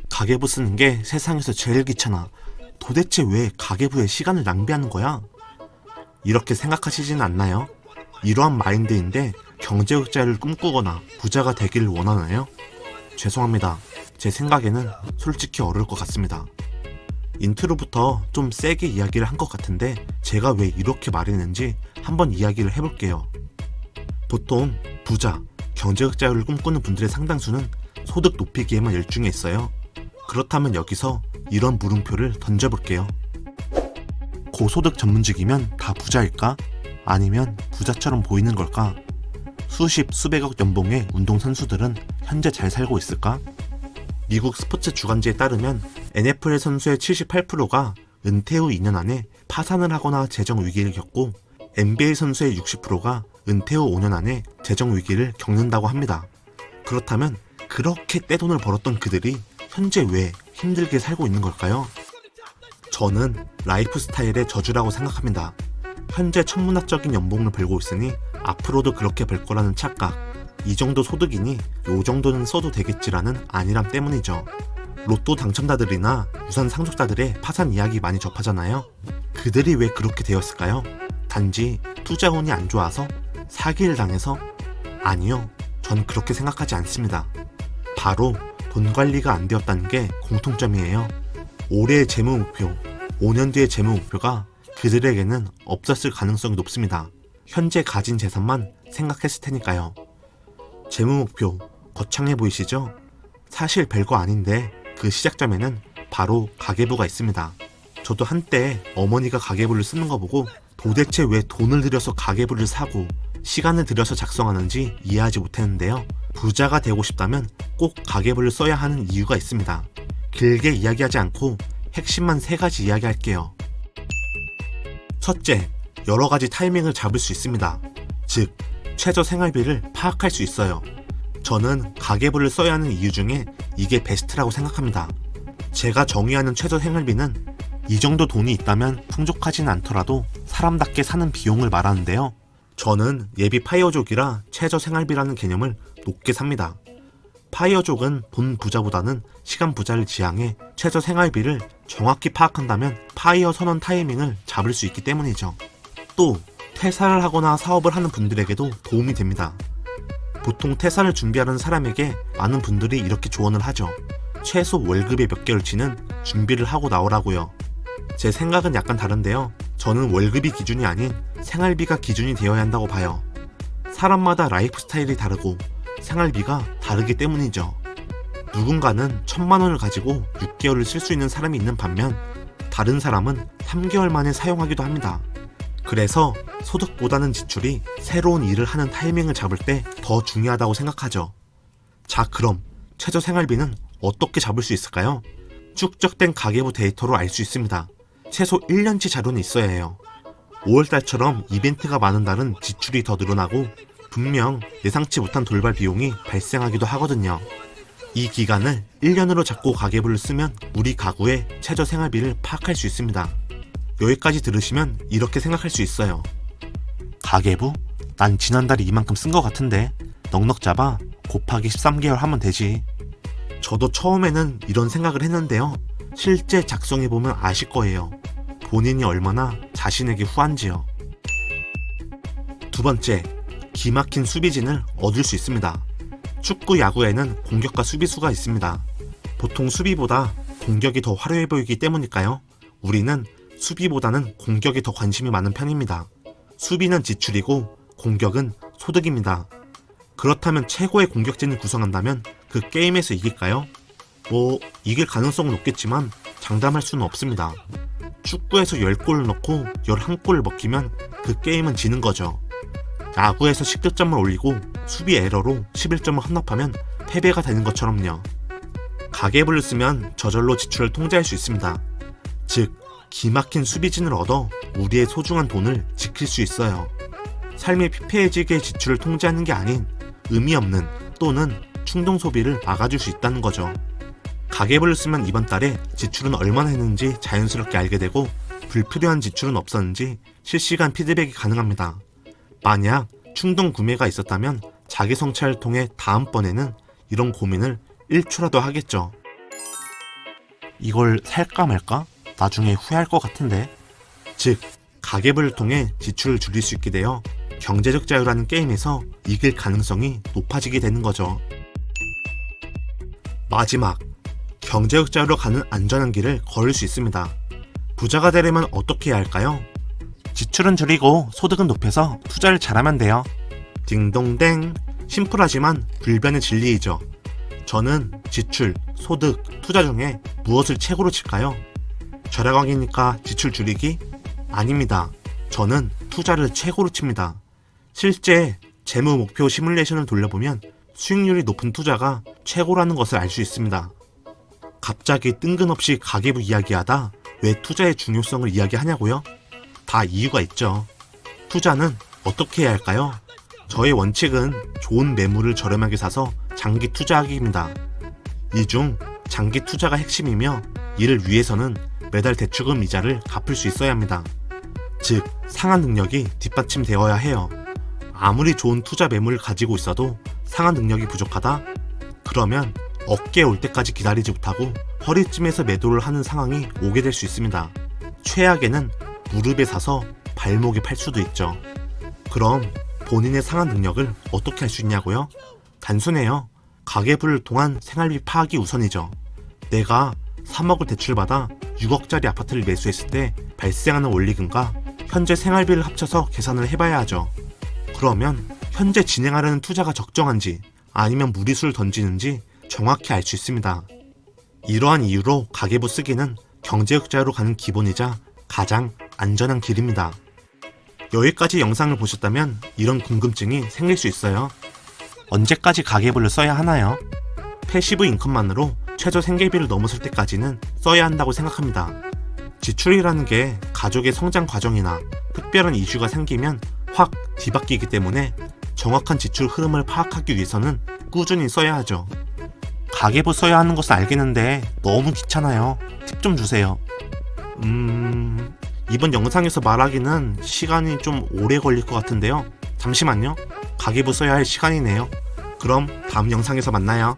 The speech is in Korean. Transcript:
가계부 쓰는 게 세상에서 제일 귀찮아. 도대체 왜 가계부에 시간을 낭비하는 거야? 이렇게 생각하시진 않나요? 이러한 마인드인데 경제학자를 꿈꾸거나 부자가 되기를 원하나요? 죄송합니다. 제 생각에는 솔직히 어려울 것 같습니다. 인트로부터 좀 세게 이야기를 한 것 같은데 제가 왜 이렇게 말했는지 한번 이야기를 해볼게요. 보통 부자, 경제학자를 꿈꾸는 분들의 상당수는 소득 높이기에만 열중해 있어요. 그렇다면 여기서 이런 물음표를 던져볼게요. 고소득 전문직이면 다 부자일까? 아니면 부자처럼 보이는 걸까? 수십, 수백억 연봉의 운동선수들은 현재 잘 살고 있을까? 미국 스포츠 주간지에 따르면 NFL 선수의 78%가 은퇴 후 2년 안에 파산을 하거나 재정 위기를 겪고 NBA 선수의 60%가 은퇴 후 5년 안에 재정 위기를 겪는다고 합니다. 그렇다면 그렇게 떼돈을 벌었던 그들이 현재 왜 힘들게 살고 있는 걸까요? 저는 라이프 스타일의 저주라고 생각합니다. 현재 천문학적인 연봉을 벌고 있으니 앞으로도 그렇게 벌 거라는 착각, 이 정도 소득이니 요 정도는 써도 되겠지라는 안일함 때문이죠. 로또 당첨자들이나 유산 상속자들의 파산 이야기 많이 접하잖아요. 그들이 왜 그렇게 되었을까요? 단지 투자 운이 안 좋아서? 사기를 당해서? 아니요, 전 그렇게 생각하지 않습니다. 바로 돈 관리가 안 되었다는 게 공통점이에요. 올해의 재무 목표, 5년 뒤의 재무 목표가 그들에게는 없었을 가능성이 높습니다. 현재 가진 재산만 생각했을 테니까요. 재무 목표, 거창해 보이시죠? 사실 별거 아닌데 그 시작점에는 바로 가계부가 있습니다. 저도 한때 어머니가 가계부를 쓰는 거 보고 도대체 왜 돈을 들여서 가계부를 사고 시간을 들여서 작성하는지 이해하지 못했는데요. 부자가 되고 싶다면 꼭 가계부를 써야 하는 이유가 있습니다. 길게 이야기하지 않고 핵심만 3가지 이야기할게요. 첫째, 여러 가지 타이밍을 잡을 수 있습니다. 즉, 최저 생활비를 파악할 수 있어요. 저는 가계부를 써야 하는 이유 중에 이게 베스트라고 생각합니다. 제가 정의하는 최저 생활비는 이 정도 돈이 있다면 풍족하지는 않더라도 사람답게 사는 비용을 말하는데요. 저는 예비 파이어족이라 최저 생활비라는 개념을 높게 삽니다. 파이어족은 돈 부자보다는 시간 부자를 지향해 최저 생활비를 정확히 파악한다면 파이어 선언 타이밍을 잡을 수 있기 때문이죠. 또 퇴사를 하거나 사업을 하는 분들에게도 도움이 됩니다. 보통 퇴사를 준비하는 사람에게 많은 분들이 이렇게 조언을 하죠. 최소 월급의 몇 개월치는 준비를 하고 나오라고요. 제 생각은 약간 다른데요. 저는 월급이 기준이 아닌 생활비가 기준이 되어야 한다고 봐요. 사람마다 라이프 스타일이 다르고 생활비가 다르기 때문이죠. 누군가는 1000만 원을 가지고 6개월을 쓸 수 있는 사람이 있는 반면 다른 사람은 3개월 만에 사용하기도 합니다. 그래서 소득보다는 지출이 새로운 일을 하는 타이밍을 잡을 때 더 중요하다고 생각하죠. 자, 그럼 최저 생활비는 어떻게 잡을 수 있을까요? 축적된 가계부 데이터로 알 수 있습니다. 최소 1년치 자료는 있어야 해요. 5월달처럼 이벤트가 많은 달은 지출이 더 늘어나고 분명 예상치 못한 돌발 비용이 발생하기도 하거든요. 이 기간을 1년으로 잡고 가계부를 쓰면 우리 가구의 최저 생활비를 파악할 수 있습니다. 여기까지 들으시면 이렇게 생각할 수 있어요. 가계부? 난 지난달에 이만큼 쓴 것 같은데 넉넉 잡아 곱하기 13개월 하면 되지. 저도 처음에는 이런 생각을 했는데요. 실제 작성해보면 아실 거예요. 본인이 얼마나 자신에게 후한지요. 두 번째, 기막힌 수비진을 얻을 수 있습니다. 축구, 야구에는 공격과 수비수가 있습니다. 보통 수비보다 공격이 더 화려해 보이기 때문일까요? 우리는 수비보다는 공격에 더 관심이 많은 편입니다. 수비는 지출이고 공격은 소득입니다. 그렇다면 최고의 공격진을 구성한다면 그 게임에서 이길까요? 이길 가능성은 높겠지만 장담할 수는 없습니다. 축구에서 10골을 넣고 11골을 먹히면 그 게임은 지는 거죠. 야구에서 10득점을 올리고 수비 에러로 11점을 헌납하면 패배가 되는 것처럼요. 가계부를 쓰면 저절로 지출을 통제할 수 있습니다. 즉, 기막힌 수비진을 얻어 우리의 소중한 돈을 지킬 수 있어요. 삶이 피폐해지게 지출을 통제하는 게 아닌 의미 없는 또는 충동 소비를 막아줄 수 있다는 거죠. 가계부를 쓰면 이번 달에 지출은 얼마나 했는지 자연스럽게 알게 되고 불필요한 지출은 없었는지 실시간 피드백이 가능합니다. 만약 충동 구매가 있었다면 자기 성찰을 통해 다음번에는 이런 고민을 1초라도 하겠죠. 이걸 살까 말까? 나중에 후회할 것 같은데. 즉, 가계부를 통해 지출을 줄일 수 있게 되어 경제적 자유라는 게임에서 이길 가능성이 높아지게 되는 거죠. 마지막, 경제적 자유로 가는 안전한 길을 걸을 수 있습니다. 부자가 되려면 어떻게 해야 할까요? 지출은 줄이고 소득은 높여서 투자를 잘하면 돼요. 딩동댕. 심플하지만 불변의 진리이죠. 저는 지출, 소득, 투자 중에 무엇을 최고로 칠까요? 절약왕이니까 지출 줄이기? 아닙니다. 저는 투자를 최고로 칩니다. 실제 재무 목표 시뮬레이션을 돌려보면 수익률이 높은 투자가 최고라는 것을 알 수 있습니다. 갑자기 뜬금없이 가계부 이야기하다 왜 투자의 중요성을 이야기하냐고요? 다 이유가 있죠. 투자는 어떻게 해야 할까요? 저의 원칙은 좋은 매물을 저렴하게 사서 장기 투자하기입니다. 이 중 장기 투자가 핵심이며 이를 위해서는 매달 대출금 이자를 갚을 수 있어야 합니다. 즉, 상환 능력이 뒷받침되어야 해요. 아무리 좋은 투자 매물을 가지고 있어도 상환 능력이 부족하다? 그러면 어깨에 올 때까지 기다리지 못하고 허리쯤에서 매도를 하는 상황이 오게 될 수 있습니다. 최악에는 무릎에 사서 발목에 팔 수도 있죠. 그럼 본인의 상환 능력을 어떻게 할 수 있냐고요? 단순해요. 가계부를 통한 생활비 파악이 우선이죠. 내가 3억을 대출받아 6억짜리 아파트를 매수했을 때 발생하는 원리금과 현재 생활비를 합쳐서 계산을 해봐야 하죠. 그러면 현재 진행하려는 투자가 적정한지 아니면 무리수를 던지는지 정확히 알 수 있습니다. 이러한 이유로 가계부 쓰기는 경제적 자유로 가는 기본이자 가장 안전한 길입니다. 여기까지 영상을 보셨다면 이런 궁금증이 생길 수 있어요. 언제까지 가계부를 써야 하나요? 패시브 인컴만으로 최저 생계비를 넘어설 때까지는 써야 한다고 생각합니다. 지출이라는 게 가족의 성장 과정이나 특별한 이슈가 생기면 확 뒤바뀌기 때문에 정확한 지출 흐름을 파악하기 위해서는 꾸준히 써야 하죠. 가계부 써야 하는 것은 알겠는데 너무 귀찮아요. 팁 좀 주세요. 이번 영상에서 말하기는 시간이 좀 오래 걸릴 것 같은데요. 잠시만요. 가계부 써야 할 시간이네요. 그럼 다음 영상에서 만나요.